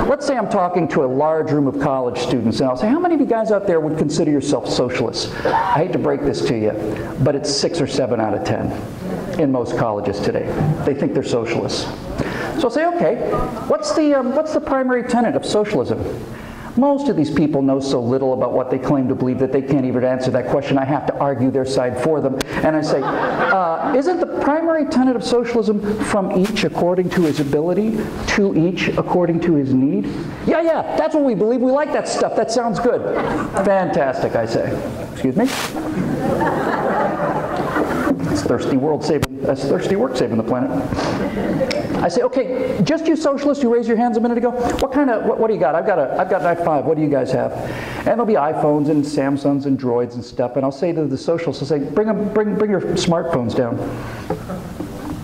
Let's say I'm talking to a large room of college students, and I'll say, how many of you guys out there would consider yourself socialists? I hate to break this to you, but it's 6 or 7 out of 10 in most colleges today. They think they're socialists. So I'll say, okay, what's the primary tenet of socialism? Most of these people know so little about what they claim to believe that they can't even answer that question. I have to argue their side for them. And I say, isn't the primary tenet of socialism from each according to his ability, to each according to his need? Yeah, that's what we believe. We like that stuff. That sounds good. Fantastic, I say. Excuse me? It's thirsty work saving the planet. I say, okay, just you socialists who raised your hands a minute ago, what do you got? I've got an i5. What do you guys have? And there'll be iPhones and Samsungs and Droids and stuff. And I'll say to the socialists, I'll say, bring your smartphones down.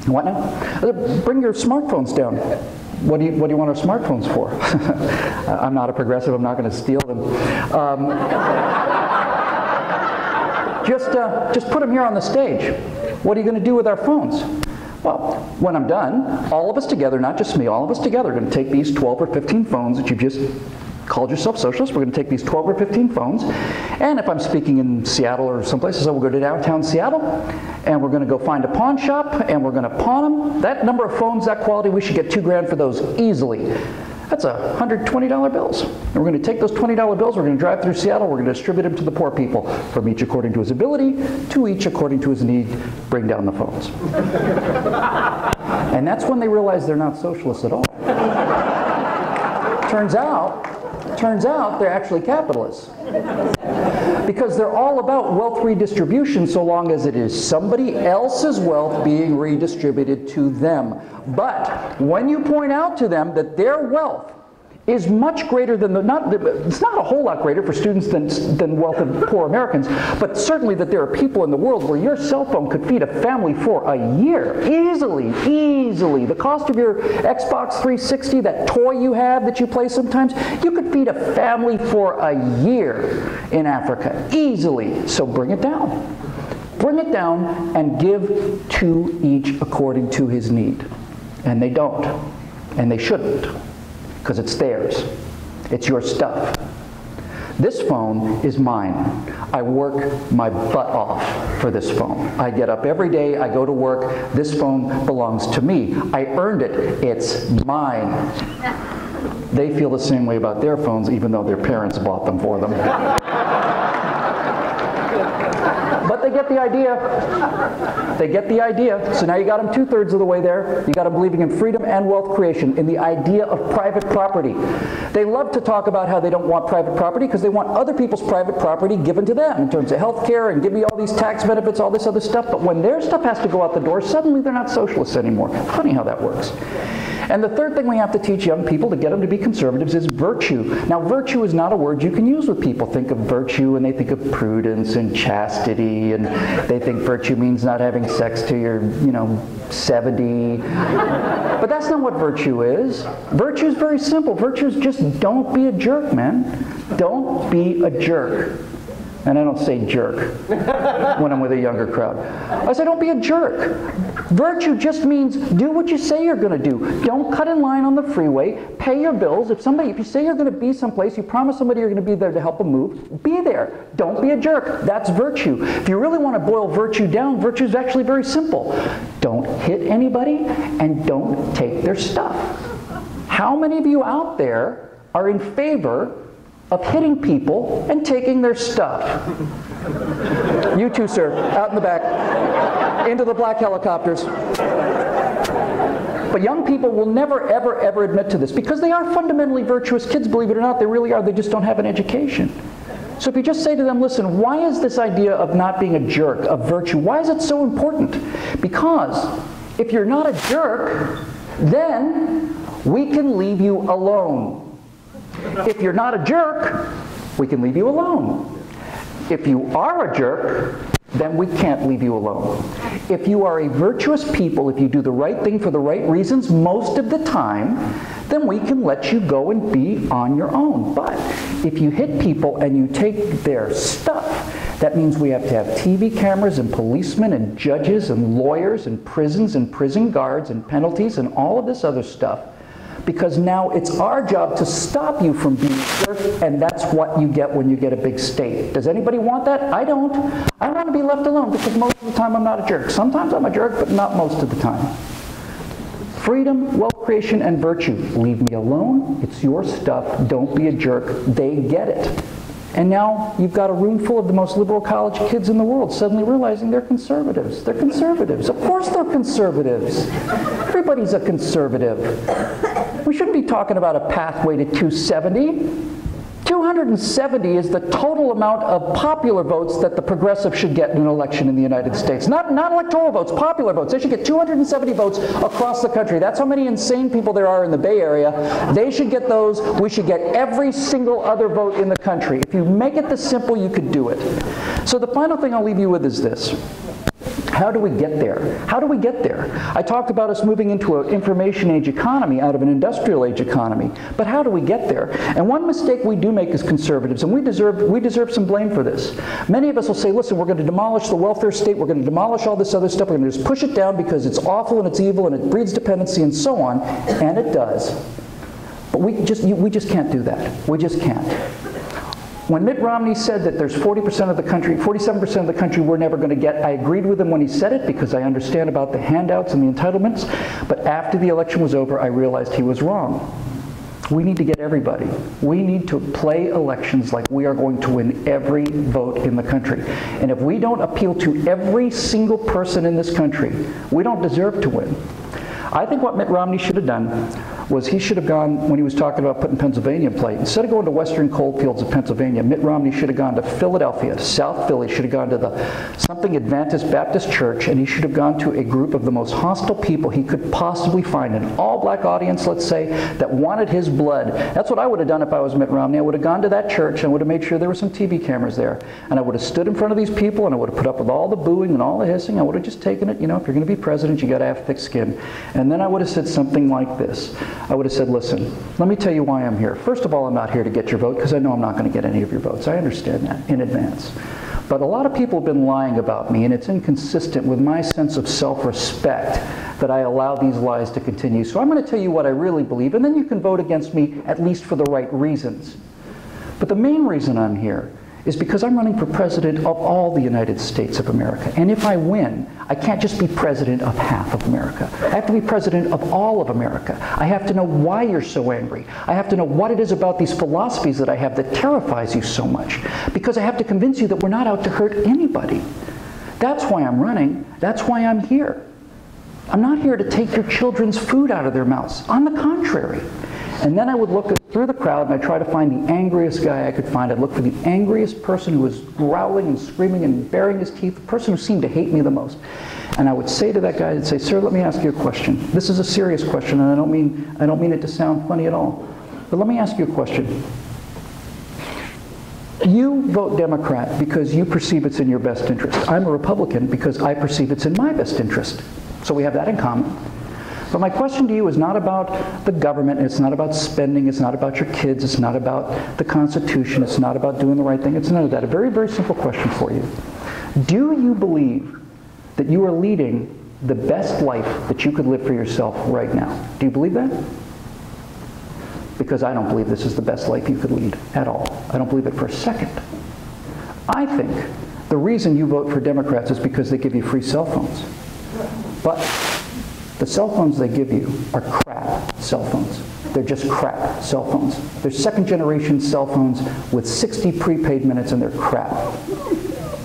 What now? Bring your smartphones down. What do you want our smartphones for? I'm not a progressive. I'm not going to steal them. Just put them here on the stage. What are you going to do with our phones? Well, when I'm done, all of us together, not just me, all of us together are going to take these 12 or 15 phones that you've just called yourself socialists. We're going to take these 12 or 15 phones, and if I'm speaking in Seattle or someplace, so we'll go to downtown Seattle, and we're going to go find a pawn shop, and we're going to pawn them. That number of phones, that quality, we should get $2 grand for those easily. That's $120 bills. And we're going to take those $20 bills, we're going to drive through Seattle, we're going to distribute them to the poor people, from each according to his ability, to each according to his need, bring down the phones. And that's when they realize they're not socialists at all. Turns out they're actually capitalists. Because they're all about wealth redistribution so long as it is somebody else's wealth being redistributed to them. But when you point out to them that their wealth is much greater than it's not a whole lot greater for students than wealth of poor Americans, but certainly that there are people in the world where your cell phone could feed a family for a year, easily. The cost of your Xbox 360, that toy you have that you play sometimes, you could feed a family for a year in Africa, easily. So bring it down. Bring it down and give to each according to his need. And they don't. And they shouldn't. Because it's theirs. It's your stuff. This phone is mine. I work my butt off for this phone. I get up every day, I go to work, this phone belongs to me. I earned it. It's mine. They feel the same way about their phones, even though their parents bought them for them. But they get the idea. They get the idea. So now you got them 2/3 of the way there. You got them believing in freedom and wealth creation, in the idea of private property. They love to talk about how they don't want private property because they want other people's private property given to them in terms of health care and give me all these tax benefits, all this other stuff. But when their stuff has to go out the door, suddenly they're not socialists anymore. Funny how that works. And the third thing we have to teach young people to get them to be conservatives is virtue. Now, virtue is not a word you can use with people. Think of virtue and they think of prudence and chastity, and they think virtue means not having sex till you're, 70. But that's not what virtue is. Virtue is very simple. Virtue is just don't be a jerk, man. Don't be a jerk. And I don't say jerk when I'm with a younger crowd. I say don't be a jerk. Virtue just means do what you say you're going to do. Don't cut in line on the freeway. Pay your bills. If you say you're going to be someplace, you promise somebody you're going to be there to help them move, be there. Don't be a jerk. That's virtue. If you really want to boil virtue down, virtue is actually very simple. Don't hit anybody and don't take their stuff. How many of you out there are in favor of hitting people and taking their stuff? You too, sir, out in the back, into the black helicopters. But young people will never, ever admit to this because they are fundamentally virtuous kids, believe it or not. They really are. They just don't have an education. So if you just say to them, listen, why is this idea of not being a jerk, of virtue, why is it so important? Because if you're not a jerk, then we can leave you alone. If you're not a jerk, we can leave you alone. If you are a jerk, then we can't leave you alone. If you are a virtuous people, if you do the right thing for the right reasons most of the time, then we can let you go and be on your own. But if you hit people and you take their stuff, that means we have to have TV cameras and policemen and judges and lawyers and prisons and prison guards and penalties and all of this other stuff. because now it's our job to stop you from being a jerk, and that's what you get when you get a big state. Does anybody want that? I don't. I want to be left alone because most of the time I'm not a jerk. Sometimes I'm a jerk, but not most of the time. Freedom, wealth creation, and virtue. Leave me alone. It's your stuff. Don't be a jerk. They get it. And now you've got a room full of the most liberal college kids in the world suddenly realizing they're conservatives. They're conservatives. Of course they're conservatives. Everybody's a conservative. We shouldn't be talking about a pathway to 270. 270 is the total amount of popular votes that the progressive should get in an election in the United States. Not electoral votes, popular votes. They should get 270 votes across the country. That's how many insane people there are in the Bay Area. They should get those. We should get every single other vote in the country. If you make it this simple, you could do it. So the final thing I'll leave you with is this. How do we get there? How do we get there? I talked about us moving into an information age economy out of an industrial age economy. But how do we get there? And one mistake we do make as conservatives, and we deserve some blame for this. Many of us will say, listen, we're going to demolish the welfare state, we're going to demolish all this other stuff, we're going to just push it down because it's awful and it's evil and it breeds dependency and so on. And it does. But we just can't do that. We just can't. When Mitt Romney said that there's 40% of the country, 47% of the country we're never going to get, I agreed with him when he said it because I understand about the handouts and the entitlements. But after the election was over, I realized he was wrong. We need to get everybody. We need to play elections like we are going to win every vote in the country. And if we don't appeal to every single person in this country, we don't deserve to win. I think what Mitt Romney should have done was he should have gone, when he was talking about putting Pennsylvania in play, instead of going to western coalfields of Pennsylvania, Mitt Romney should have gone to Philadelphia, to South Philly, should have gone to the something Adventist Baptist church, and he should have gone to a group of the most hostile people he could possibly find, an all-black audience, let's say, that wanted his blood. That's what I would have done if I was Mitt Romney. I would have gone to that church and would have made sure there were some TV cameras there. And I would have stood in front of these people and I would have put up with all the booing and all the hissing. I would have just taken it, you know, if you're going to be president, you got to have thick skin. And then I would have said something like this. I would have said, listen, let me tell you why I'm here. First of all, I'm not here to get your vote because I know I'm not going to get any of your votes. I understand that in advance. But a lot of people have been lying about me, and it's inconsistent with my sense of self-respect that I allow these lies to continue. So I'm going to tell you what I really believe, and then you can vote against me at least for the right reasons. But the main reason I'm here is because I'm running for president of all the United States of America. And if I win, I can't just be president of half of America. I have to be president of all of America. I have to know why you're so angry. I have to know what it is about these philosophies that I have that terrifies you so much. Because I have to convince you that we're not out to hurt anybody. That's why I'm running. That's why I'm here. I'm not here to take your children's food out of their mouths. On the contrary. And then I would look through the crowd and I'd try to find the angriest guy I could find. I'd look for the angriest person who was growling and screaming and baring his teeth, the person who seemed to hate me the most. And I would say to that guy, I'd say, sir, let me ask you a question. This is a serious question, and I don't mean it to sound funny at all. But let me ask you a question. You vote Democrat because you perceive it's in your best interest. I'm a Republican because I perceive it's in my best interest. So we have that in common. But my question to you is not about the government, it's not about spending, it's not about your kids, it's not about the Constitution, it's not about doing the right thing, it's none of that. A very, very simple question for you. Do you believe that you are leading the best life that you could live for yourself right now? Do you believe that? Because I don't believe this is the best life you could lead at all. I don't believe it for a second. I think the reason you vote for Democrats is because they give you free cell phones. But the cell phones they give you are crap cell phones. They're just crap cell phones. They're second generation cell phones with 60 prepaid minutes and they're crap.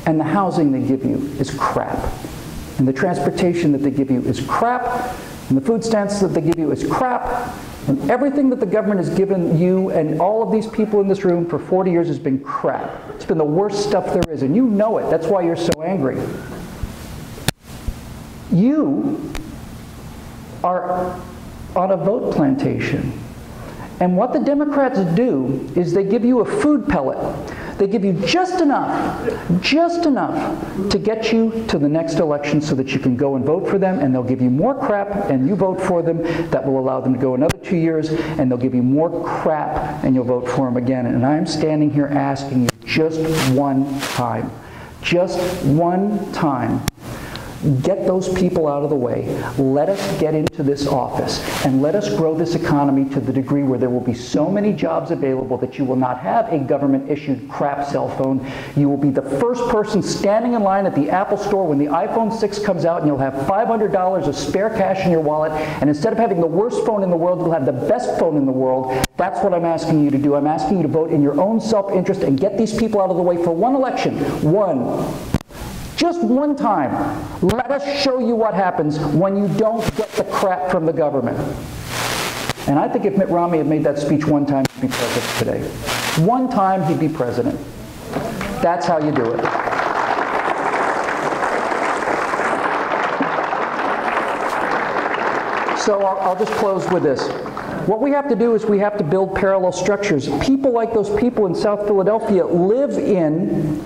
And the housing they give you is crap. And the transportation that they give you is crap. And the food stamps that they give you is crap. And everything that the government has given you and all of these people in this room for 40 years has been crap. It's been the worst stuff there is. And you know it. That's why you're so angry. You are on a vote plantation. And what the Democrats do is they give you a food pellet. They give you just enough to get you to the next election so that you can go and vote for them, and they'll give you more crap and you vote for them. That will allow them to go another 2 years, and they'll give you more crap and you'll vote for them again. And I'm standing here asking you just one time, Get those people out of the way. Let us get into this office and let us grow this economy to the degree where there will be so many jobs available that you will not have a government-issued crap cell phone. You will be the first person standing in line at the Apple store when the iPhone 6 comes out, and you'll have $500 of spare cash in your wallet, and instead of having the worst phone in the world, you'll have the best phone in the world. That's what I'm asking you to do. I'm asking you to vote in your own self-interest and get these people out of the way for one election. One. Just one time. Let us show you what happens when you don't get the crap from the government. And I think if Mitt Romney had made that speech one time, he'd be president today. One time, he'd be president. That's how you do it. So I'll just close with this. What we have to do is we have to build parallel structures. People like those people in South Philadelphia live in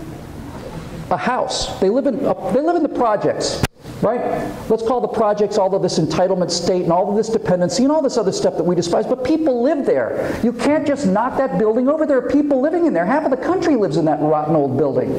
a house. They live in the projects, right? Let's call the projects all of this entitlement state and all of this dependency and all this other stuff that we despise, but people live there. You can't just knock that building over. There are people living in there. Half of the country lives in that rotten old building.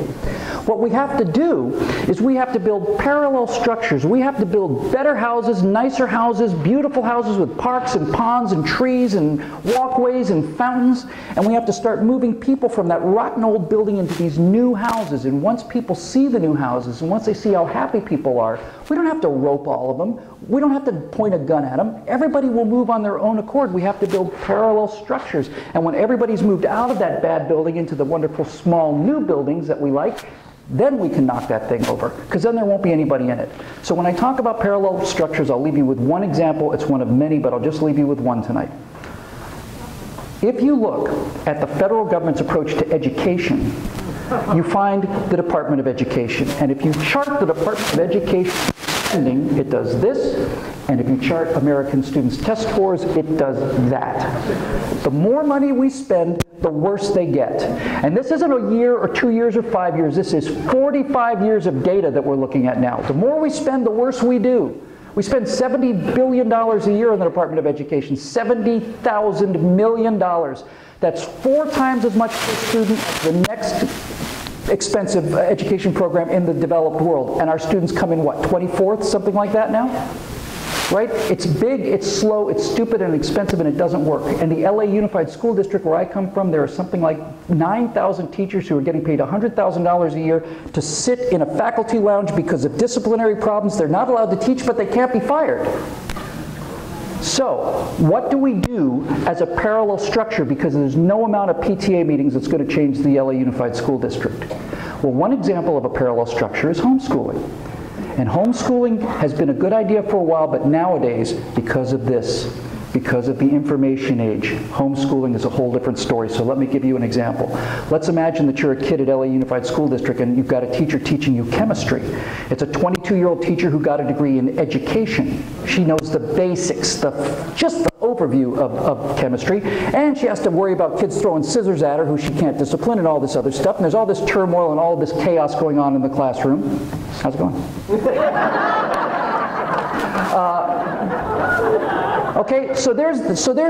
What we have to do is we have to build parallel structures. We have to build better houses, nicer houses, beautiful houses with parks and ponds and trees and walkways and fountains, and we have to start moving people from that rotten old building into these new houses. And once people see the new houses and once they see how happy people are, we don't have to rope all of them. We don't have to point a gun at them. Everybody will move on their own accord. We have to build parallel structures. And when everybody's moved out of that bad building into the wonderful small new buildings that we like, then we can knock that thing over, because then there won't be anybody in it. So when I talk about parallel structures, I'll leave you with one example. It's one of many, but I'll just leave you with one tonight. If you look at the federal government's approach to education, you find the Department of Education. And if you chart the Department of Education spending, it does this. And if you chart American students' test scores, it does that. The more money we spend, the worse they get. And this isn't a year or 2 years or 5 years. This is 45 years of data that we're looking at now. The more we spend, the worse we do. We spend $70 billion a year in the Department of Education. $70,000 million. That's 4 times as much per student as the next expensive education program in the developed world. And our students come in, what, 24th, something like that now? Right? It's big, it's slow, it's stupid and expensive, and it doesn't work. And the LA Unified School District, where I come from, there are something like 9,000 teachers who are getting paid $100,000 a year to sit in a faculty lounge because of disciplinary problems. They're not allowed to teach, but they can't be fired. So, what do we do as a parallel structure, because there's no amount of PTA meetings that's going to change the LA Unified School District? Well, one example of a parallel structure is homeschooling. And homeschooling has been a good idea for a while, but nowadays, because of this, because of the information age, homeschooling is a whole different story. So let me give you an example. Let's imagine that you're a kid at LA Unified School District and you've got a teacher teaching you chemistry. It's a 22-year-old teacher who got a degree in education. She knows the basics, just the overview of chemistry, and she has to worry about kids throwing scissors at her who she can't discipline and all this other stuff. And there's all this turmoil and all this chaos going on in the classroom. How's it going? Okay, so there's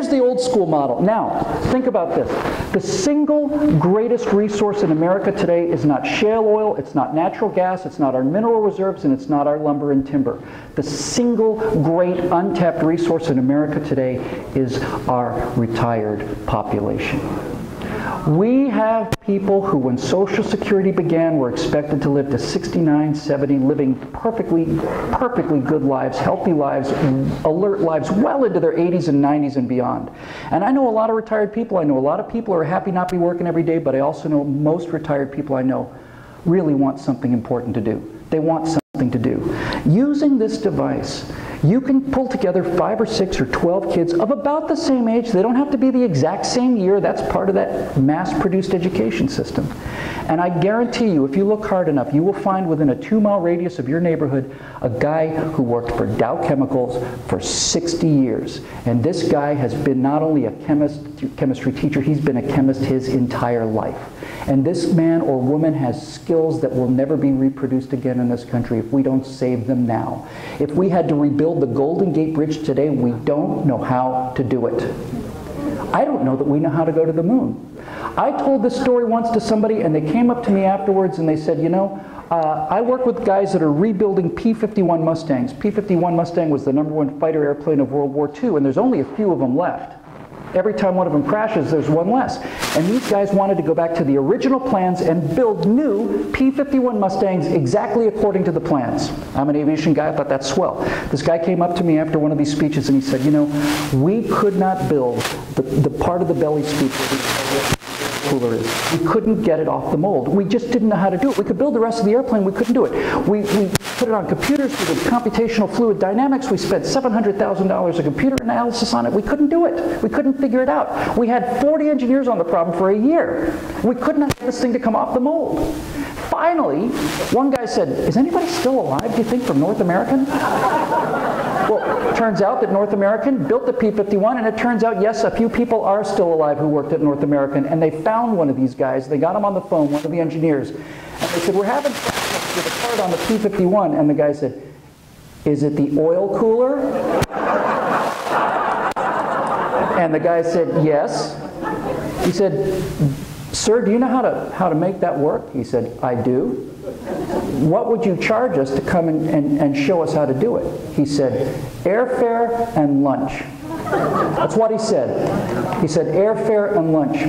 the old school model. Now, think about this. The single greatest resource in America today is not shale oil, it's not natural gas, it's not our mineral reserves, and it's not our lumber and timber. The single great untapped resource in America today is our retired population. We have people who, when Social Security began, were expected to live to 69, 70, living perfectly good lives, healthy lives, alert lives, well into their 80s and 90s and beyond. And I know a lot of retired people. I know a lot of people who are happy not be working every day, but I also know most retired people I know really want something important to do. They want something to do. Using this device, you can pull together 5 or 6 or 12 kids of about the same age. They don't have to be the exact same year. That's part of that mass-produced education system. And I guarantee you, if you look hard enough, you will find within a 2-mile radius of your neighborhood a guy who worked for Dow Chemicals for 60 years. And this guy has been not only a chemistry teacher, he's been a chemist his entire life. And this man or woman has skills that will never be reproduced again in this country if we don't save them now. If we had to rebuild the Golden Gate Bridge today, we don't know how to do it. I don't know that we know how to go to the moon. I told this story once to somebody and they came up to me afterwards and they said, you know, I work with guys that are rebuilding P-51 Mustangs. P-51 Mustang was the #1 fighter airplane of World War II, and there's only a few of them left. Every time one of them crashes, there's one less. And these guys wanted to go back to the original plans and build new P-51 Mustangs exactly according to the plans. I'm an aviation guy, I thought that's swell. This guy came up to me after one of these speeches and he said, you know, we could not build the part of the belly speech where the cooler is. We couldn't get it off the mold. We just didn't know how to do it. We could build the rest of the airplane, we couldn't do it. We put it on computers, we did computational fluid dynamics, we spent $700,000 of computer analysis on it. We couldn't do it. We couldn't figure it out. We had 40 engineers on the problem for a year. We could not get this thing to come off the mold. Finally, one guy said, is anybody still alive, do you think, from North American? Well, it turns out that North American built the P-51, and it turns out, yes, a few people are still alive who worked at North American, and they found one of these guys. They got him on the phone, one of the engineers, and they said, we're having problems with a part on the P-51, and the guy said, is it the oil cooler? And the guy said, yes. He said, sir, do you know how to make that work? He said, I do. What would you charge us to come and show us how to do it? He said, airfare and lunch. That's what he said. He said, airfare and lunch.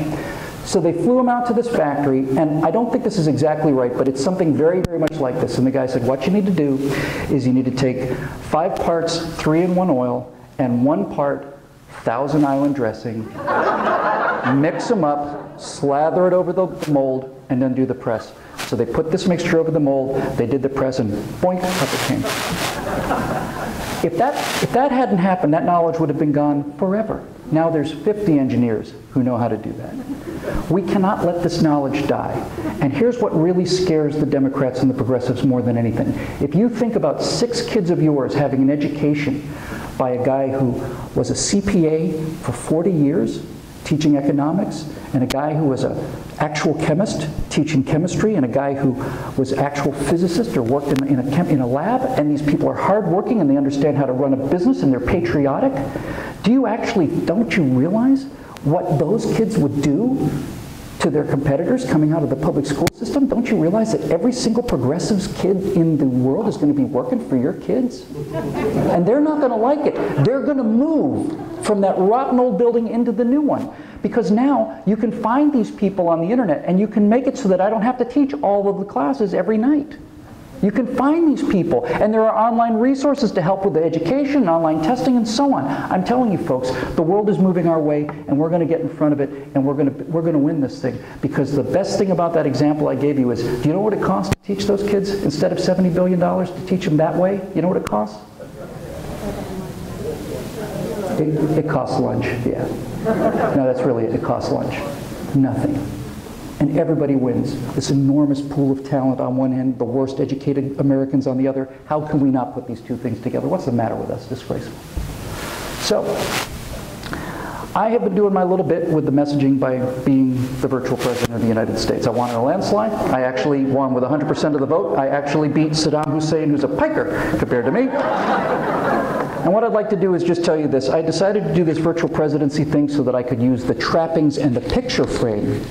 So they flew him out to this factory, and I don't think this is exactly right, but it's something very, very much like this. And the guy said, what you need to do is you need to take 5 parts 3-in-1 oil and 1 part Thousand Island dressing, mix them up, slather it over the mold, and then do the press. So they put this mixture over the mold, they did the press, and boink, up it came. If that hadn't happened, that knowledge would have been gone forever. Now there's 50 engineers who know how to do that. We cannot let this knowledge die. And here's what really scares the Democrats and the progressives more than anything. If you think about 6 kids of yours having an education by a guy who was a CPA for 40 years, teaching economics, and a guy who was an actual chemist teaching chemistry, and a guy who was actual physicist or worked in a lab, and these people are hardworking and they understand how to run a business and they're patriotic. Don't you realize what those kids would do to their competitors coming out of the public school system? Don't you realize that every single progressive kid in the world is going to be working for your kids? And they're not going to like it. They're going to move from that rotten old building into the new one. Because now you can find these people on the internet and you can make it so that I don't have to teach all of the classes every night. You can find these people, and there are online resources to help with the education, online testing, and so on. I'm telling you folks, the world is moving our way, and we're going to get in front of it, and we're going to win this thing. Because the best thing about that example I gave you is, do you know what it costs to teach those kids instead of $70 billion to teach them that way? You know what it costs? It costs lunch, yeah. No, that's really it. It costs lunch. Nothing. And everybody wins. This enormous pool of talent on one end, the worst educated Americans on the other. How can we not put these two things together? What's the matter with us? Disgraceful. So, I have been doing my little bit with the messaging by being the virtual president of the United States. I won in a landslide. I actually won with 100% of the vote. I actually beat Saddam Hussein, who's a piker compared to me. And what I'd like to do is just tell you this. I decided to do this virtual presidency thing so that I could use the trappings and the picture frame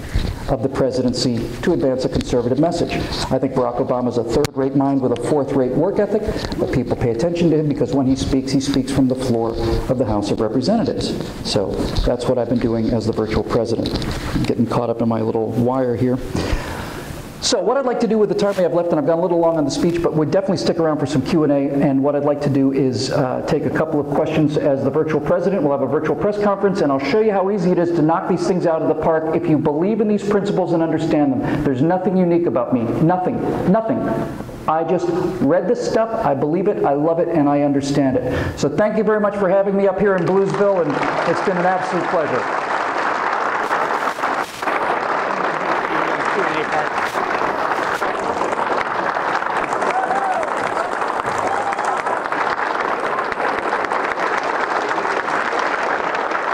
of the presidency to advance a conservative message. I think Barack Obama's a third-rate mind with a fourth-rate work ethic, but people pay attention to him because when he speaks from the floor of the House of Representatives. So that's what I've been doing as the virtual president. I'm getting caught up in my little wire here. So what I'd like to do with the time I have left, and I've gone a little long on the speech, but we'll definitely stick around for some Q&A, and what I'd like to do is take a couple of questions as the virtual president. We'll have a virtual press conference, and I'll show you how easy it is to knock these things out of the park if you believe in these principles and understand them. There's nothing unique about me. Nothing. Nothing. I just read this stuff, I believe it, I love it, and I understand it. So thank you very much for having me up here in Bluesville, and it's been an absolute pleasure.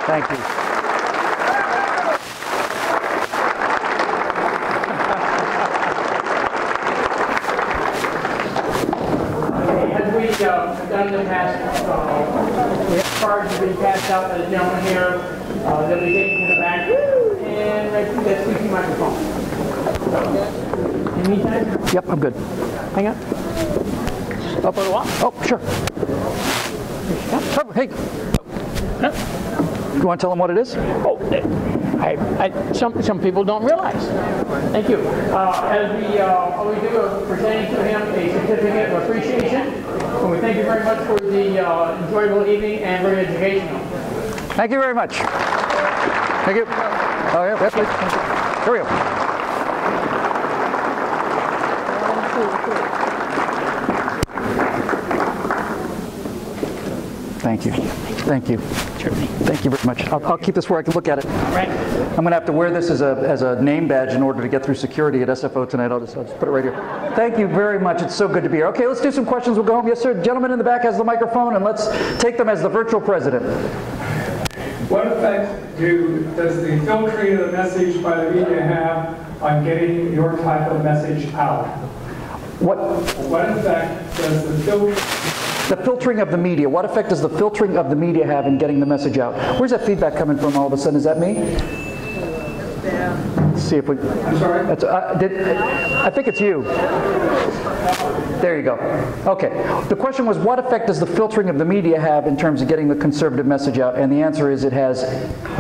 Thank you. As we've done in the past, we have cards being passed out to the gentleman here that we take to the back, and let's use the microphone. In the meantime? Yep, I'm good. Hang on. Oh, For a while? oh, sure. Oh, hey. You want to tell them what it is? Oh, some people don't realize. Thank you. As we always do, presenting to him a certificate of appreciation. And we thank you very much for the enjoyable evening and very educational. Thank you very much. Thank you. Oh, yeah, yes, please. Here we go. Thank you. Thank you. Thank you very much. I'll keep this where I can look at it. Right. I'm going to have to wear this as a name badge in order to get through security at SFO tonight. I'll just put it right here. Thank you very much. It's so good to be here. Okay, let's do some questions. We'll go home. Yes, sir. Gentleman in the back has the microphone, and let's take them as the virtual president. What effect does the filtering of the message by the media have on getting your type of message out? What effect does the filtering of the media, what effect does the filtering of the media have in getting the message out? Where's that feedback coming from all of a sudden? Is that me? Let's see if we... I'm sorry? I think it's you. There you go. Okay. The question was, what effect does the filtering of the media have in terms of getting the conservative message out? And the answer is it has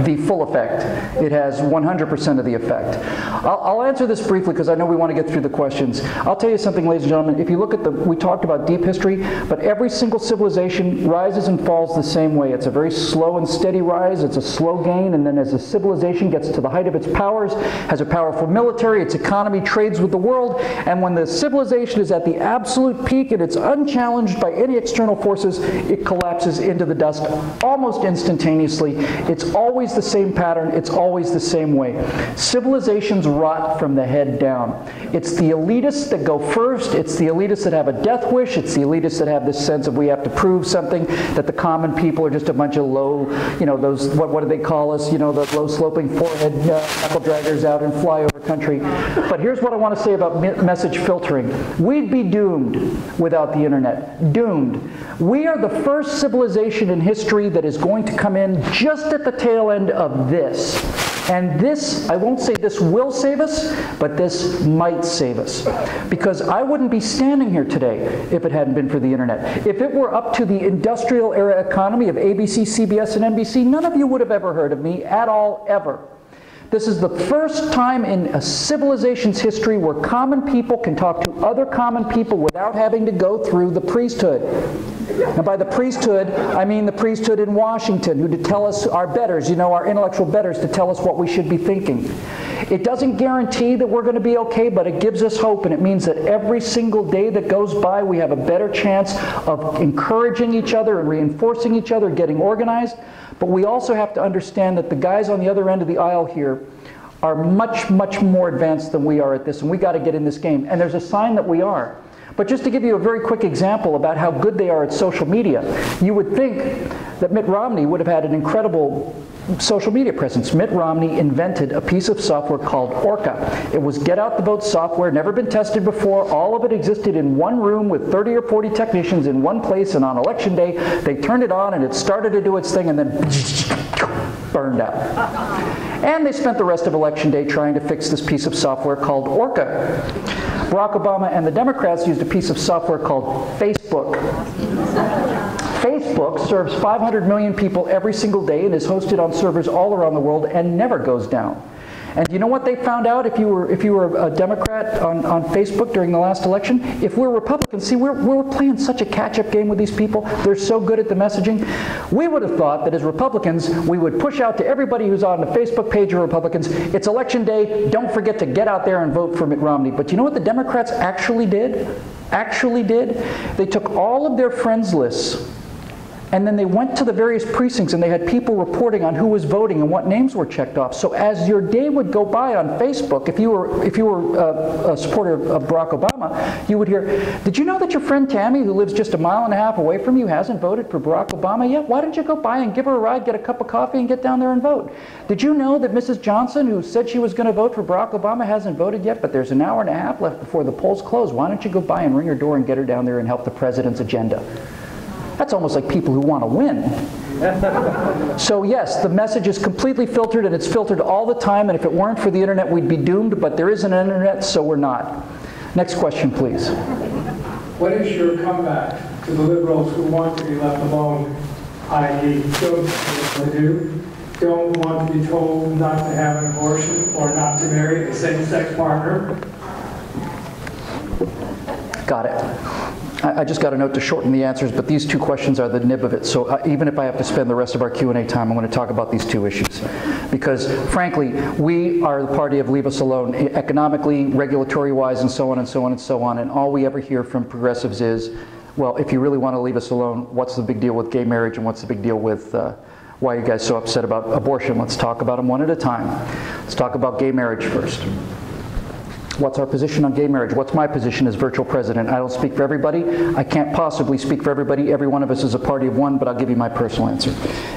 the full effect. It has 100% of the effect. I'll answer this briefly because I know we want to get through the questions. I'll tell you something, ladies and gentlemen. If you look at we talked about deep history, but every single civilization rises and falls the same way. It's a very slow and steady rise. It's a slow gain. And then as a civilization gets to the height of its powers, has a powerful military, its economy trades with the world, and when the civilization is at the absolute peak and it's unchallenged by any external forces, it collapses into the dust almost instantaneously. It's always the same pattern. It's always the same way. Civilizations rot from the head down. It's the elitists that go first. It's the elitists that have a death wish. It's the elitists that have this sense of we have to prove something, that the common people are just a bunch of low, those, what do they call us, the low sloping forehead knuckle draggers out in flyover country. But here's what I want to say about message filtering. We'd be doomed without the internet. Doomed. We are the first civilization in history that is going to come in just at the tail end of this. And this, I won't say this will save us, but this might save us. Because I wouldn't be standing here today if it hadn't been for the internet. If it were up to the industrial era economy of ABC, CBS, and NBC, none of you would have ever heard of me at all, ever. This is the first time in a civilization's history where common people can talk to other common people without having to go through the priesthood. And by the priesthood, I mean the priesthood in Washington, who to tell us, our betters, our intellectual betters, to tell us what we should be thinking. It doesn't guarantee that we're going to be okay, but it gives us hope, and it means that every single day that goes by, we have a better chance of encouraging each other and reinforcing each other, getting organized. But we also have to understand that the guys on the other end of the aisle here are much, much more advanced than we are at this, and we got to get in this game. And there's a sign that we are. But just to give you a very quick example about how good they are at social media, you would think that Mitt Romney would have had an incredible social media presence. Mitt Romney invented a piece of software called Orca. It was get out the vote software, never been tested before. All of it existed in one room with 30 or 40 technicians in one place, and on election day, they turned it on and it started to do its thing and then burned out. And they spent the rest of election day trying to fix this piece of software called Orca. Barack Obama and the Democrats used a piece of software called Facebook. Facebook serves 500 million people every single day and is hosted on servers all around the world and never goes down. And you know what they found out if you were a Democrat on Facebook during the last election? If we're Republicans, see, we're playing such a catch-up game with these people. They're so good at the messaging. We would have thought that as Republicans, we would push out to everybody who's on the Facebook page of Republicans, it's election day, don't forget to get out there and vote for Mitt Romney. But you know what the Democrats actually did? They took all of their friends lists, and then they went to the various precincts and they had people reporting on who was voting and what names were checked off. So as your day would go by on Facebook, if you were a supporter of Barack Obama, you would hear, did you know that your friend Tammy, who lives just a mile and a half away from you, hasn't voted for Barack Obama yet? Why don't you go by and give her a ride, get a cup of coffee, and get down there and vote? Did you know that Mrs. Johnson, who said she was going to vote for Barack Obama, hasn't voted yet, but there's an hour and a half left before the polls close? Why don't you go by and ring her door and get her down there and help the president's agenda? That's almost like people who want to win. So yes, the message is completely filtered, and it's filtered all the time, and if it weren't for the internet, we'd be doomed, but there is an internet, so we're not. Next question, please. What is your comeback to the liberals who want to be left alone, i.e. don't want to be told not to have an abortion or not to marry a same-sex partner? Got it. I just got a note to shorten the answers, but these two questions are the nib of it. So even if I have to spend the rest of our Q&A time, I'm going to talk about these two issues. Because frankly, we are the party of leave us alone economically, regulatory-wise, and so on and so on and so on. And all we ever hear from progressives is, well, if you really want to leave us alone, what's the big deal with gay marriage and what's the big deal with why are you guys so upset about abortion? Let's talk about them one at a time. Let's talk about gay marriage first. What's our position on gay marriage? What's my position as virtual president? I don't speak for everybody. I can't possibly speak for everybody. Every one of us is a party of one, but I'll give you my personal answer.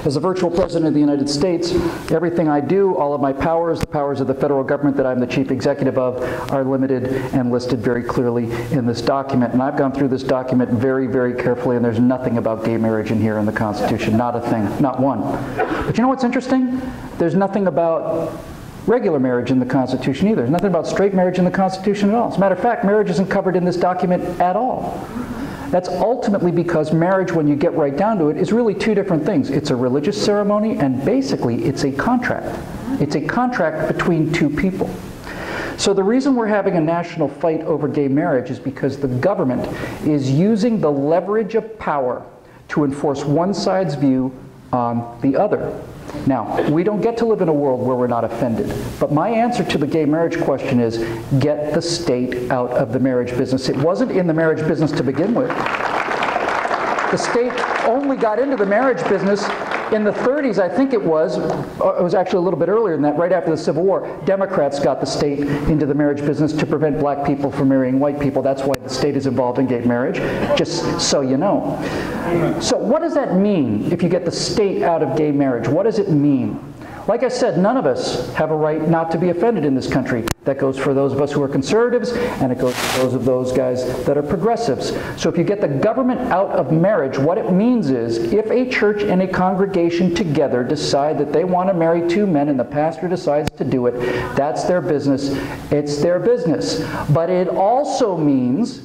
As a virtual president of the United States, everything I do, all of my powers, the powers of the federal government that I'm the chief executive of, are limited and listed very clearly in this document. And I've gone through this document very, very carefully, and there's nothing about gay marriage in here in the Constitution. Not a thing. Not one. But you know what's interesting? There's nothing about regular marriage in the Constitution either. There's nothing about straight marriage in the Constitution at all. As a matter of fact, marriage isn't covered in this document at all. That's ultimately because marriage, when you get right down to it, is really two different things. It's a religious ceremony, and basically it's a contract. It's a contract between two people. So the reason we're having a national fight over gay marriage is because the government is using the leverage of power to enforce one side's view on the other. Now, we don't get to live in a world where we're not offended. But my answer to the gay marriage question is, get the state out of the marriage business. It wasn't in the marriage business to begin with. The state only got into the marriage business in the 30s, I think it was actually a little bit earlier than that, right after the Civil War. Democrats got the state into the marriage business to prevent black people from marrying white people. That's why the state is involved in gay marriage, just so you know. So what does that mean if you get the state out of gay marriage? What does it mean? Like I said, none of us have a right not to be offended in this country. That goes for those of us who are conservatives, and it goes for those guys that are progressives. So if you get the government out of marriage, what it means is, if a church and a congregation together decide that they want to marry two men and the pastor decides to do it, that's their business. It's their business. But it also means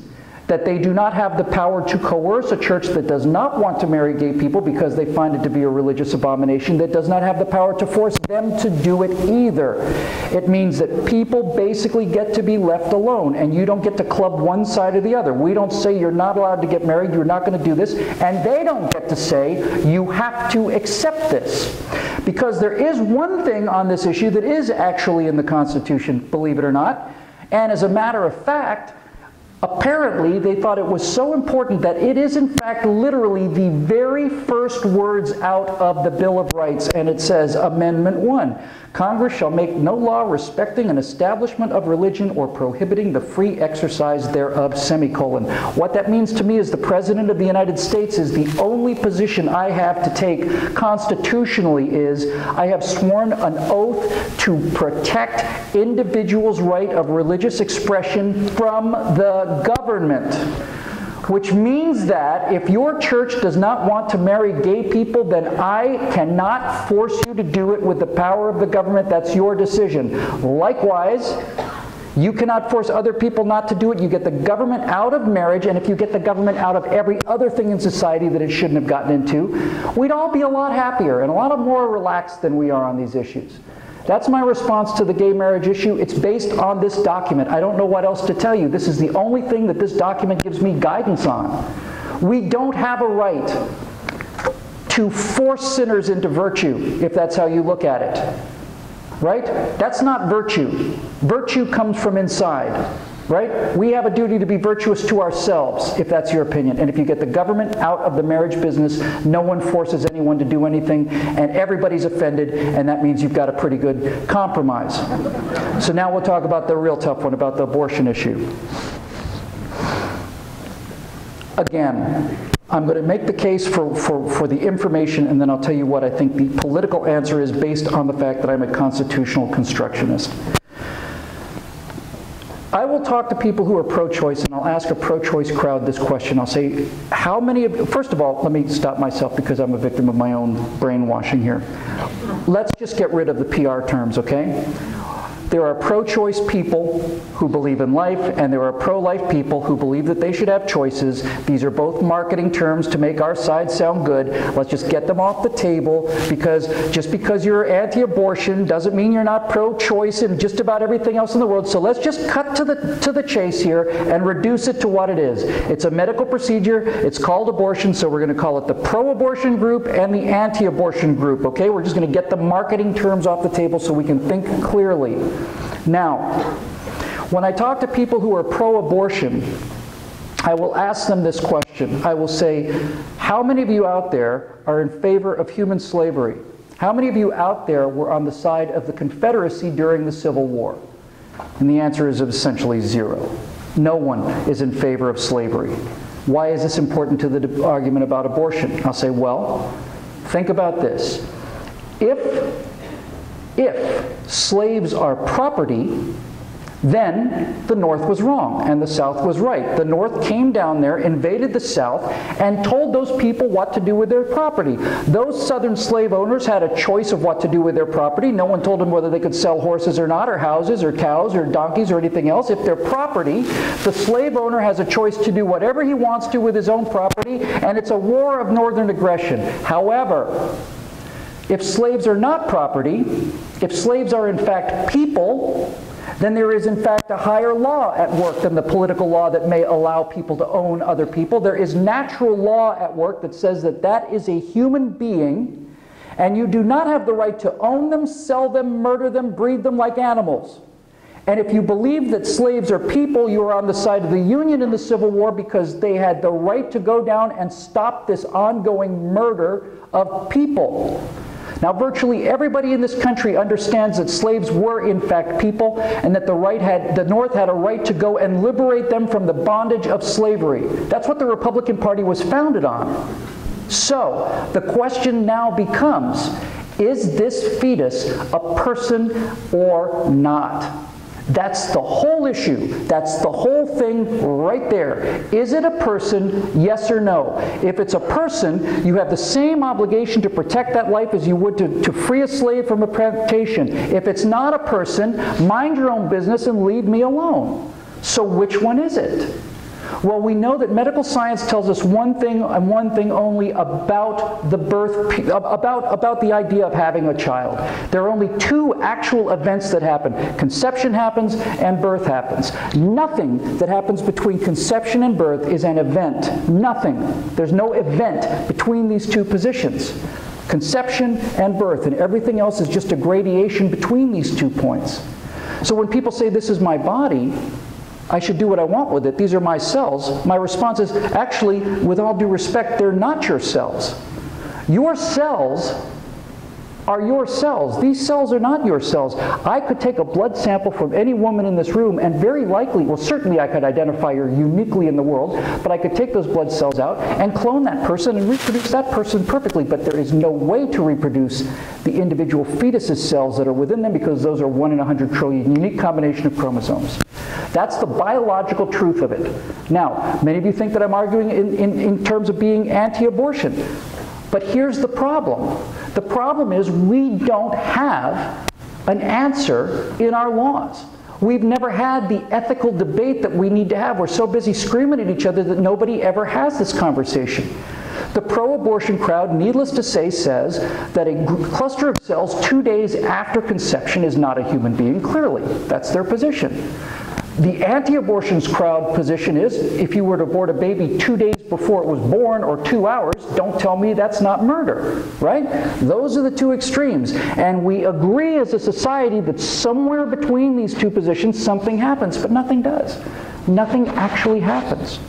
that they do not have the power to coerce a church that does not want to marry gay people because they find it to be a religious abomination, that does not have the power to force them to do it either. It means that people basically get to be left alone, and you don't get to club one side or the other. We don't say you're not allowed to get married, you're not going to do this, and they don't get to say you have to accept this. Because there is one thing on this issue that is actually in the Constitution, believe it or not, and as a matter of fact, apparently, they thought it was so important that it is, in fact, literally the very first words out of the Bill of Rights, and it says, Amendment 1, Congress shall make no law respecting an establishment of religion or prohibiting the free exercise thereof, semicolon. What that means to me as the President of the United States is the only position I have to take constitutionally is I have sworn an oath to protect individuals' right of religious expression from the government. Which means that if your church does not want to marry gay people, then I cannot force you to do it with the power of the government. That's your decision. Likewise, you cannot force other people not to do it. You get the government out of marriage, and if you get the government out of every other thing in society that it shouldn't have gotten into, we'd all be a lot happier and a lot more relaxed than we are on these issues. That's my response to the gay marriage issue. It's based on this document. I don't know what else to tell you. This is the only thing that this document gives me guidance on. We don't have a right to force sinners into virtue, if that's how you look at it. Right? That's not virtue. Virtue comes from inside. Right? We have a duty to be virtuous to ourselves, if that's your opinion. And if you get the government out of the marriage business, no one forces anyone to do anything, and everybody's offended, and that means you've got a pretty good compromise. So now we'll talk about the real tough one, about the abortion issue. Again, I'm going to make the case for the information, and then I'll tell you what I think the political answer is based on the fact that I'm a constitutional constructionist. I will talk to people who are pro-choice, and I'll ask a pro-choice crowd this question. I'll say, how many of, first of all, let me stop myself because I'm a victim of my own brainwashing here. Let's just get rid of the PR terms, okay? there are pro-choice people who believe in life, and there are pro-life people who believe that they should have choices. These are both marketing terms to make our side sound good. Let's just get them off the table, because just because you're anti-abortion doesn't mean you're not pro-choice and just about everything else in the world. So let's just cut to the chase here and reduce it to what it is. It's a medical procedure. It's called abortion, so we're going to call it the pro-abortion group and the anti-abortion group, okay? We're just going to get the marketing terms off the table so we can think clearly. Now, when I talk to people who are pro-abortion, I will ask them this question. I will say, how many of you out there are in favor of human slavery? How many of you out there were on the side of the Confederacy during the Civil War? And the answer is essentially zero. No one is in favor of slavery. Why is this important to the argument about abortion? I'll say, well, think about this. If slaves are property, then the North was wrong and the South was right. The North came down there, invaded the South, and told those people what to do with their property. Those Southern slave owners had a choice of what to do with their property. No one told them whether they could sell horses or not, or houses, or cows, or donkeys, or anything else. If they're property, the slave owner has a choice to do whatever he wants to with his own property, and it's a war of northern aggression. However, if slaves are not property, if slaves are in fact people, then there is in fact a higher law at work than the political law that may allow people to own other people. There is natural law at work that says that that is a human being, and you do not have the right to own them, sell them, murder them, breed them like animals. And if you believe that slaves are people, you are on the side of the Union in the Civil War, because they had the right to go down and stop this ongoing murder of people. Now, virtually everybody in this country understands that slaves were in fact people, and that the North had a right to go and liberate them from the bondage of slavery. That's what the Republican Party was founded on. So, the question now becomes, is this fetus a person or not? That's the whole issue. That's the whole thing right there. Is it a person, yes or no? If it's a person, you have the same obligation to protect that life as you would to free a slave from a plantation. If it's not a person, mind your own business and leave me alone. So which one is it? Well, we know that medical science tells us one thing and one thing only about the birth, about the idea of having a child. There are only two actual events that happen. Conception happens and birth happens. Nothing that happens between conception and birth is an event. Nothing. There's no event between these two positions. Conception and birth, and everything else is just a gradation between these 2 points. So when people say, this is my body, I should do what I want with it, these are my cells, my response is, actually, with all due respect, they're not your cells. Your cells are your cells. These cells are not your cells. I could take a blood sample from any woman in this room and very likely, well, certainly I could identify her uniquely in the world, but I could take those blood cells out and clone that person and reproduce that person perfectly, but there is no way to reproduce the individual fetus's cells that are within them, because those are 1 in 100 trillion, unique combination of chromosomes. That's the biological truth of it. Now, many of you think that I'm arguing in terms of being anti-abortion. But here's the problem. The problem is we don't have an answer in our laws. We've never had the ethical debate that we need to have. We're so busy screaming at each other that nobody ever has this conversation. The pro-abortion crowd, needless to say, says that a cluster of cells 2 days after conception is not a human being. Clearly, that's their position. The anti-abortions crowd position is, if you were to abort a baby 2 days before it was born, or 2 hours, don't tell me that's not murder, right? Those are the two extremes. And we agree as a society that somewhere between these two positions something happens, but nothing does. Nothing actually happens.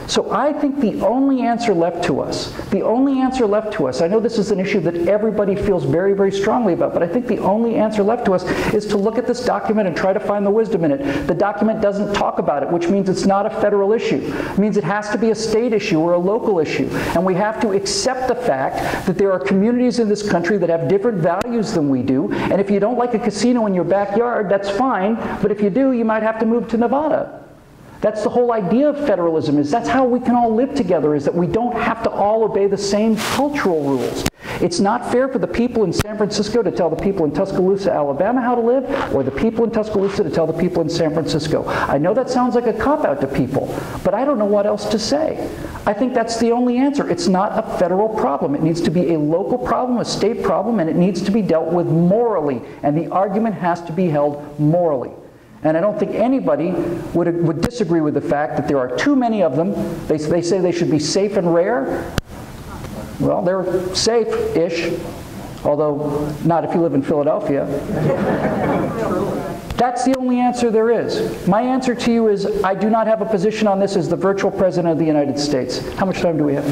So I think the only answer left to us, I know this is an issue that everybody feels very, very strongly about, but I think the only answer left to us is to look at this document and try to find the wisdom in it. The document doesn't talk about it, which means it's not a federal issue. It means it has to be a state issue or a local issue. And we have to accept the fact that there are communities in this country that have different values than we do. And if you don't like a casino in your backyard, that's fine. But if you do, you might have to move to Nevada. That's the whole idea of federalism, is that's how we can all live together, is that we don't have to all obey the same cultural rules. It's not fair for the people in San Francisco to tell the people in Tuscaloosa, Alabama how to live, or the people in Tuscaloosa to tell the people in San Francisco. I know that sounds like a cop-out to people, but I don't know what else to say. I think that's the only answer. It's not a federal problem. It needs to be a local problem, a state problem, and it needs to be dealt with morally, and the argument has to be held morally. And I don't think anybody would disagree with the fact that there are too many of them. They say they should be safe and rare. Well, they're safe-ish, although not if you live in Philadelphia. That's the only answer there is. My answer to you is I do not have a position on this as the virtual President of the United States. How much time do we have?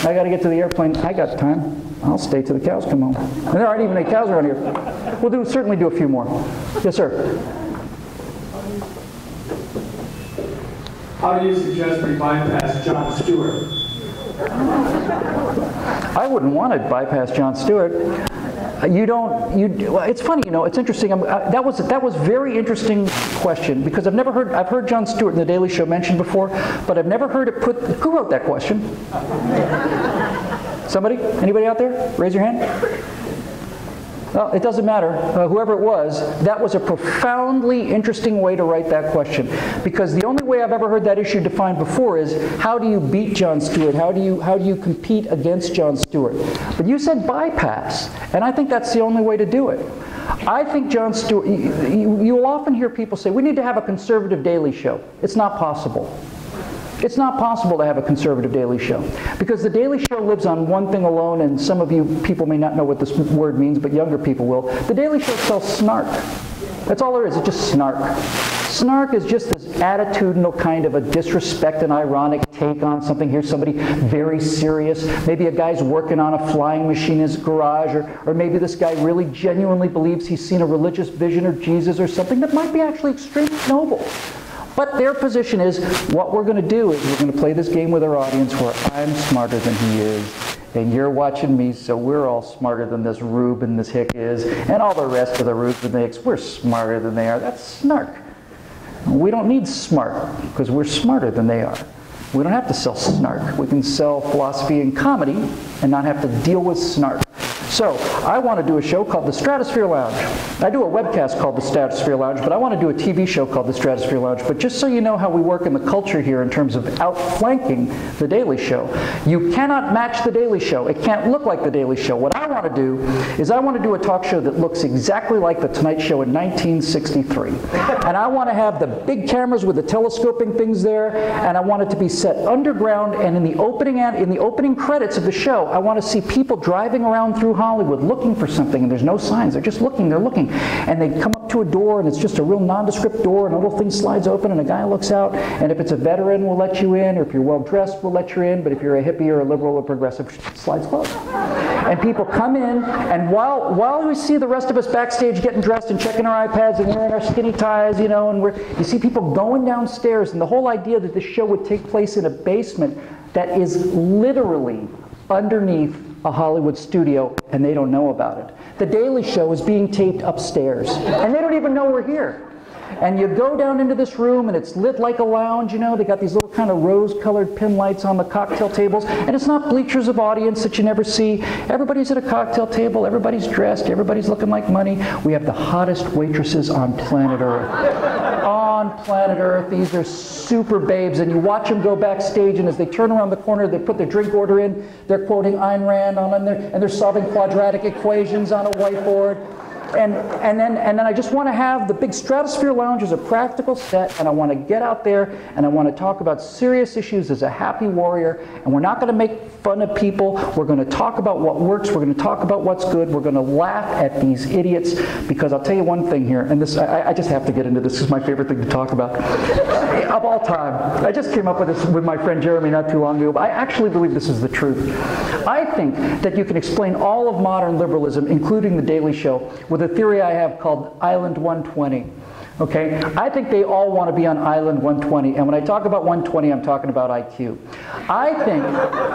I got to get to the airplane. I got time. I'll stay till the cows come home. And there aren't even any cows around here. We'll certainly do a few more. Yes, sir. How do you suggest we bypass Jon Stewart? I wouldn't want to bypass Jon Stewart. Well, it's funny, you know, it's interesting. That was a very interesting question, because I've heard Jon Stewart in The Daily Show mentioned before, but I've never heard it put. Who wrote that question? Somebody? Anybody out there? Raise your hand. Well, it doesn't matter. Whoever it was, that was a profoundly interesting way to write that question, because the only way I've ever heard that issue defined before is how do you beat Jon Stewart? How do you compete against Jon Stewart? But you said bypass, and I think that's the only way to do it. I think Jon Stewart. You'll often hear people say we need to have a conservative Daily Show. It's not possible. It's not possible to have a conservative Daily Show, because the Daily Show lives on one thing alone, and some of you people may not know what this word means, but younger people will. The Daily Show sells snark. That's all there is. It's just snark. Snark is just this attitudinal kind of a disrespect and ironic take on something. Here's somebody very serious. Maybe a guy's working on a flying machine in his garage, or maybe this guy really genuinely believes he's seen a religious vision or Jesus or something that might be actually extremely noble. But their position is, what we're going to do is we're going to play this game with our audience where I'm smarter than he is, and you're watching me, so we're all smarter than this Rube and this Hick is, and all the rest of the Rubes and the Hicks, we're smarter than they are. That's snark. We don't need smart, because we're smarter than they are. We don't have to sell snark. We can sell philosophy and comedy and not have to deal with snark. So, I want to do a show called The Stratosphere Lounge. I do a webcast called The Stratosphere Lounge, but I want to do a TV show called The Stratosphere Lounge. But just so you know how we work in the culture here in terms of outflanking The Daily Show, you cannot match The Daily Show. It can't look like The Daily Show. What I want to do is I want to do a talk show that looks exactly like The Tonight Show in 1963. And I want to have the big cameras with the telescoping things there, and I want it to be set underground, and in the opening credits of the show, I want to see people driving around through Hollywood looking for something, and there's no signs. They're just looking, they're looking. And they come up to a door, and it's just a real nondescript door, and a little thing slides open, and a guy looks out, and if it's a veteran, we'll let you in, or if you're well-dressed, we'll let you in, but if you're a hippie or a liberal or progressive, it slides closed. And people come in, and while we see the rest of us backstage getting dressed and checking our iPads and wearing our skinny ties, you know, and you see people going downstairs, and the whole idea that this show would take place in a basement that is literally underneath a Hollywood studio, and they don't know about it. The Daily Show is being taped upstairs, and they don't even know we're here. And you go down into this room, and it's lit like a lounge, you know. They got these little kind of rose-colored pin lights on the cocktail tables, and it's not bleachers of audience that you never see. Everybody's at a cocktail table, everybody's dressed, everybody's looking like money. We have the hottest waitresses on planet Earth. On planet Earth, these are super babes, and you watch them go backstage, and as they turn around the corner, they put their drink order in, they're quoting Ayn Rand on there, and they're solving quadratic equations on a whiteboard. And then I just want to have the big Stratosphere Lounge as a practical set, and I want to get out there and I want to talk about serious issues as a happy warrior, and we're not going to make fun of people. We're going to talk about what works. We're going to talk about what's good. We're going to laugh at these idiots, because I'll tell you one thing here, and this I just have to get into this. This is my favorite thing to talk about of all time. I just came up with this with my friend Jeremy not too long ago, but I actually believe this is the truth. I think that you can explain all of modern liberalism, including The Daily Show, with a theory I have called Island 120. Okay? I think they all want to be on Island 120. And when I talk about 120, I'm talking about IQ. I think,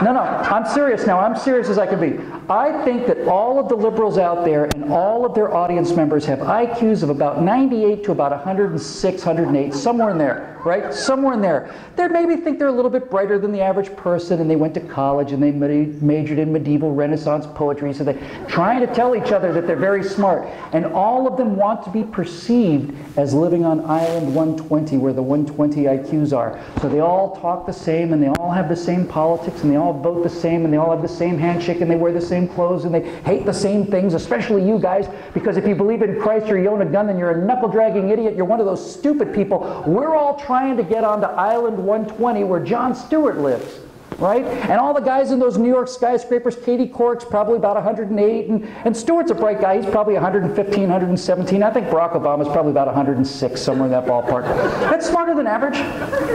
no, I'm serious now. I'm serious as I can be. I think that all of the liberals out there and all of their audience members have IQs of about 98 to about 106, 108, somewhere in there, right? Somewhere in there. They maybe think they're a little bit brighter than the average person, and they went to college and they majored in medieval Renaissance poetry, so they're trying to tell each other that they're very smart. And all of them want to be perceived as living on Island 120, where the 120 IQs are. So they all talk the same, and they all have the same politics, and they all vote the same, and they all have the same handshake, and they wear the same clothes, and they hate the same things, especially you guys, because if you believe in Christ or you own a gun, then you're a knuckle-dragging idiot. You're one of those stupid people. We're all trying to get onto Island 120, where Jon Stewart lives. Right? And all the guys in those New York skyscrapers, Katie Couric's probably about 108, and Stewart's a bright guy. He's probably 115, 117. I think Barack Obama's probably about 106, somewhere in that ballpark. That's smarter than average.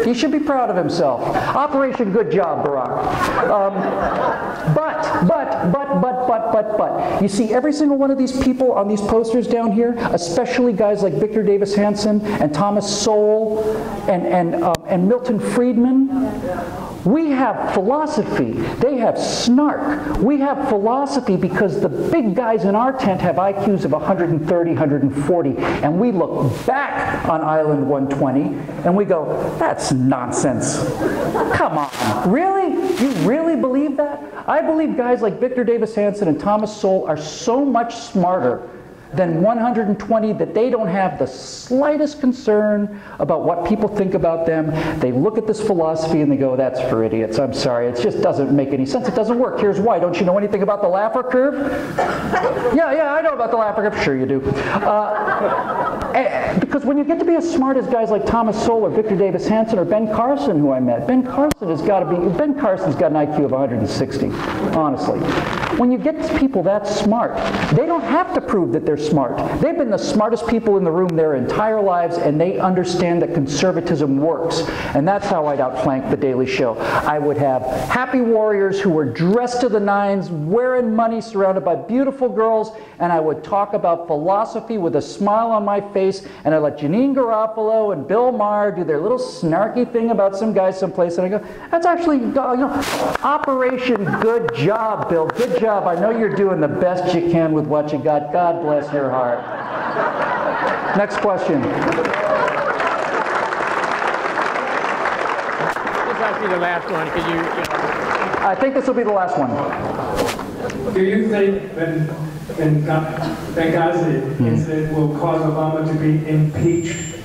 He should be proud of himself. Operation Good Job, Barack. But, you see every single one of these people on these posters down here, especially guys like Victor Davis Hanson and Thomas Sowell and Milton Friedman. We have philosophy. They have snark. We have philosophy because the big guys in our tent have IQs of 130, 140. And we look back on Island 120 and we go, that's nonsense. Come on. Really? You really believe that? I believe guys like Victor Davis Hanson and Thomas Sowell are so much smarter than 120 that they don't have the slightest concern about what people think about them. They look at this philosophy and they go, that's for idiots. I'm sorry, it just doesn't make any sense. It doesn't work. Here's why. Don't you know anything about the Laffer curve? Yeah, I know about the Laffer curve. Sure you do. Because when you get to be as smart as guys like Thomas Sowell or Victor Davis Hanson or Ben Carson, who I met, Ben Carson's got an IQ of 160, honestly. When you get to people that smart, they don't have to prove that they're smart. They've been the smartest people in the room their entire lives, and they understand that conservatism works. And that's how I'd outflank The Daily Show. I would have happy warriors who were dressed to the nines, wearing money, surrounded by beautiful girls, and I would talk about philosophy with a smile on my face, and I'd let Janine Garofalo and Bill Maher do their little snarky thing about some guy someplace, and I go, that's actually, Operation Good Job, Bill. Good job. I know you're doing the best you can with what you got. God bless your heart. Next question. This might be the last one. Could you I think this will be the last one. Do you think that Benghazi incident will cause Obama to be impeached?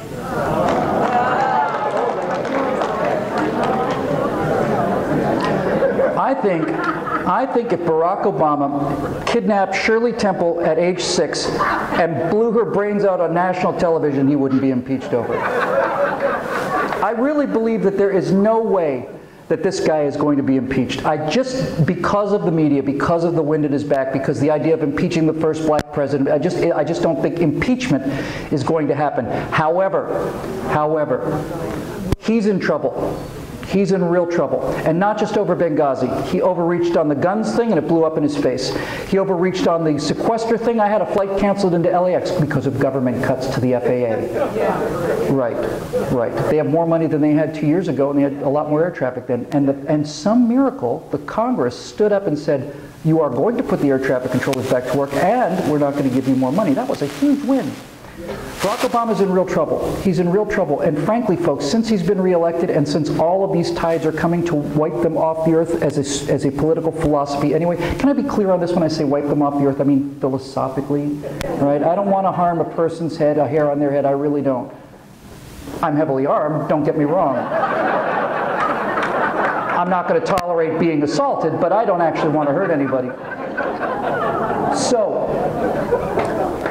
I think if Barack Obama kidnapped Shirley Temple at age 6 and blew her brains out on national television, he wouldn't be impeached over it. I really believe that there is no way that this guy is going to be impeached. Because of the media, because of the wind at his back, because the idea of impeaching the first black president, I just don't think impeachment is going to happen. However, he's in trouble. He's in real trouble. And not just over Benghazi. He overreached on the guns thing and it blew up in his face. He overreached on the sequester thing. I had a flight canceled into LAX because of government cuts to the FAA. Right. They have more money than they had 2 years ago, and they had a lot more air traffic then. And some miracle, the Congress stood up and said, you are going to put the air traffic controllers back to work, and we're not going to give you more money. That was a huge win. Barack Obama's in real trouble. He's in real trouble. And frankly, folks, since he's been reelected and since all of these tides are coming to wipe them off the earth as a political philosophy anyway, can I be clear on this when I say wipe them off the earth? I mean philosophically, right? I don't want to harm a person's head, a hair on their head. I really don't. I'm heavily armed, don't get me wrong. I'm not going to tolerate being assaulted, but I don't actually want to hurt anybody. So,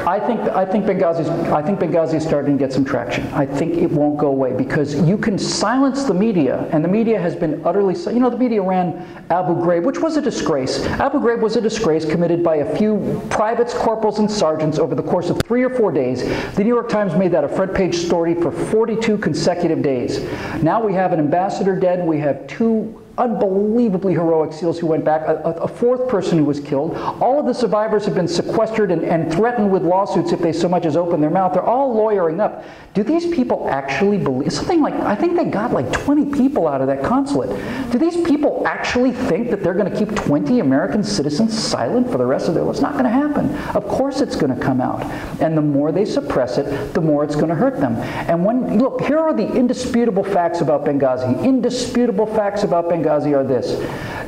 I think Benghazi is starting to get some traction. I think it won't go away because you can silence the media, and the media has been utterly, the media ran Abu Ghraib, which was a disgrace. Abu Ghraib was a disgrace committed by a few privates, corporals, and sergeants over the course of 3 or 4 days. The New York Times made that a front page story for 42 consecutive days. Now we have an ambassador dead, we have 2 unbelievably heroic SEALs who went back, a fourth person who was killed. All of the survivors have been sequestered and threatened with lawsuits if they so much as open their mouth. They're all lawyering up. Do these people actually believe, something like, I think they got like 20 people out of that consulate. Do these people actually think that they're going to keep 20 American citizens silent for the rest of their lives? It's not going to happen. Of course it's going to come out. And the more they suppress it, the more it's going to hurt them. And when, look, here are the indisputable facts about Benghazi. Indisputable facts about Benghazi are this.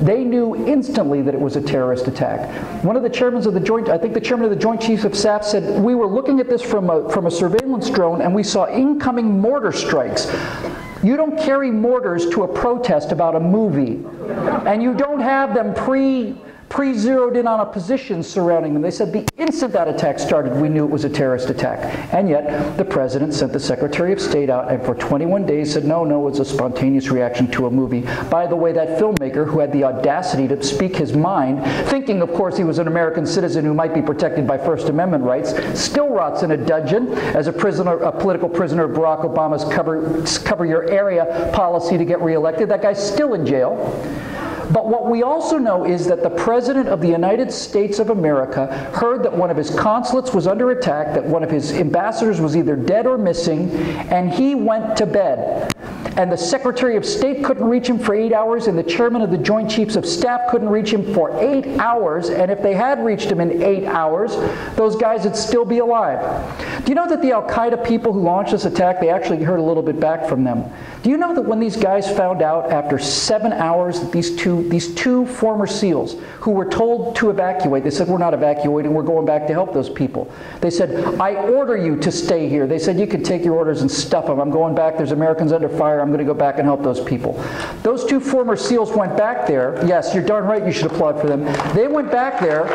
They knew instantly that it was a terrorist attack. One of the chairmen of the Joint, I think the chairman of the Joint Chiefs of Staff said, we were looking at this from a surveillance drone and we saw incoming mortar strikes. You don't carry mortars to a protest about a movie. And you don't have them pre-zeroed in on a position surrounding them. They said the instant that attack started, we knew it was a terrorist attack. And yet, the president sent the Secretary of State out and for 21 days said, no, no, it's a spontaneous reaction to a movie. By the way, that filmmaker who had the audacity to speak his mind, thinking, of course, he was an American citizen who might be protected by First Amendment rights, still rots in a dungeon as a political prisoner of Barack Obama's cover your area policy to get reelected. That guy's still in jail. But what we also know is that the President of the United States of America heard that one of his consulates was under attack, that one of his ambassadors was either dead or missing, and he went to bed. And the Secretary of State couldn't reach him for 8 hours, and the Chairman of the Joint Chiefs of Staff couldn't reach him for 8 hours, and if they had reached him in 8 hours, those guys would still be alive. Do you know that the Al-Qaeda people who launched this attack, they actually heard a little bit back from them? Do you know that when these guys found out after 7 hours that these two former SEALs who were told to evacuate, they said, we're not evacuating, we're going back to help those people. They said, I order you to stay here. They said, you can take your orders and stuff them. I'm going back, there's Americans under fire, I'm going to go back and help those people. Those two former SEALs went back there. Yes, you're darn right, you should applaud for them. They went back there.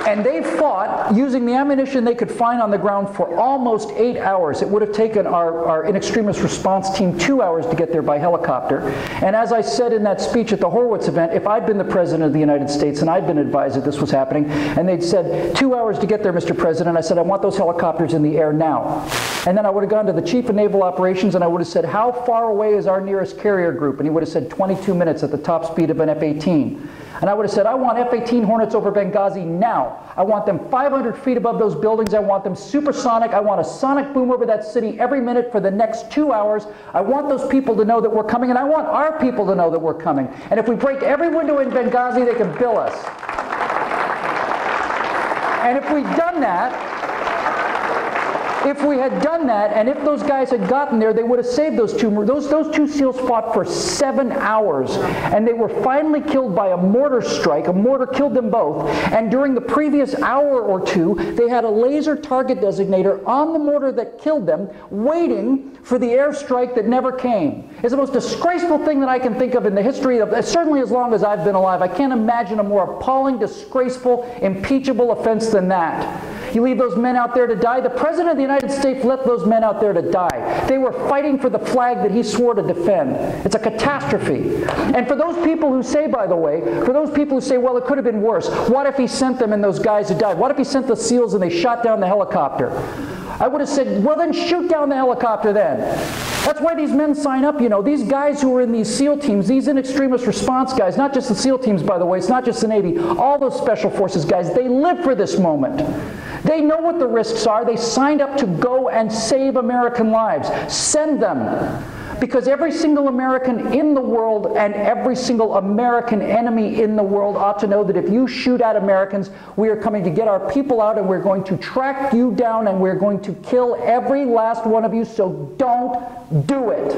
And they fought using the ammunition they could find on the ground for almost 8 hours. It would have taken our in extremis response team 2 hours to get there by helicopter. And as I said in that speech at the Horowitz event, if I'd been the President of the United States and I'd been advised that this was happening, and they'd said, 2 hours to get there, Mr. President, I said, I want those helicopters in the air now. And then I would have gone to the Chief of Naval Operations and I would have said, how far away is our nearest carrier group? And he would have said 22 minutes at the top speed of an F-18. And I would have said, I want F-18 Hornets over Benghazi now. I want them 500 feet above those buildings. I want them supersonic. I want a sonic boom over that city every minute for the next 2 hours. I want those people to know that we're coming, and I want our people to know that we're coming. And if we break every window in Benghazi, they can bill us. And if we'd done that, and if those guys had gotten there, they would have saved those two. Those two SEALs fought for 7 hours, and they were finally killed by a mortar strike. A mortar killed them both, and during the previous hour or two, they had a laser target designator on the mortar that killed them, waiting for the airstrike that never came. It's the most disgraceful thing that I can think of in the history of, certainly as long as I've been alive. I can't imagine a more appalling, disgraceful, impeachable offense than that. You leave those men out there to die. The President of the United States let those men out there to die. They were fighting for the flag that he swore to defend. It's a catastrophe. And for those people who say, by the way, for those people who say, well, it could have been worse, what if he sent them and those guys had died? What if he sent the SEALs and they shot down the helicopter? I would have said, well, then shoot down the helicopter then. That's why these men sign up, you know. These guys who are in these SEAL teams, these in extremis response guys, not just the SEAL teams, by the way, it's not just the Navy, all those special forces guys, they live for this moment. They know what the risks are. They signed up to go and save American lives. Send them. Because every single American in the world and every single American enemy in the world ought to know that if you shoot at Americans, we are coming to get our people out and we're going to track you down and we're going to kill every last one of you, so don't do it.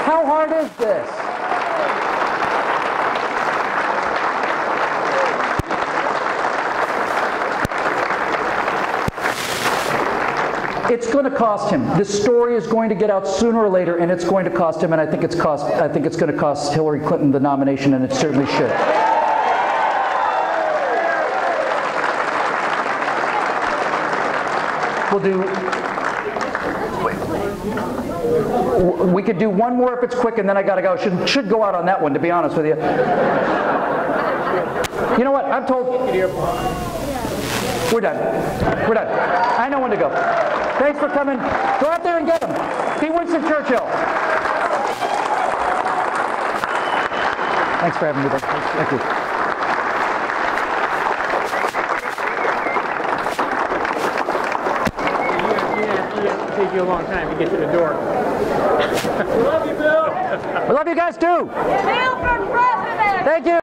How hard is this? It's going to cost him. This story is going to get out sooner or later, and it's going to cost him. And I think it's going to cost Hillary Clinton the nomination, and it certainly should. We could do one more if it's quick, and then I got to go. Should go out on that one, to be honest with you. You know what? I'm told. We're done. We're done. I know when to go. Thanks for coming. Go out there and get him. Be Winston Churchill. Thanks for having me, Bill. Thank you. It'll take you a long time to get to the door. We love you, Bill. We love you guys too. Bill for president. Thank you.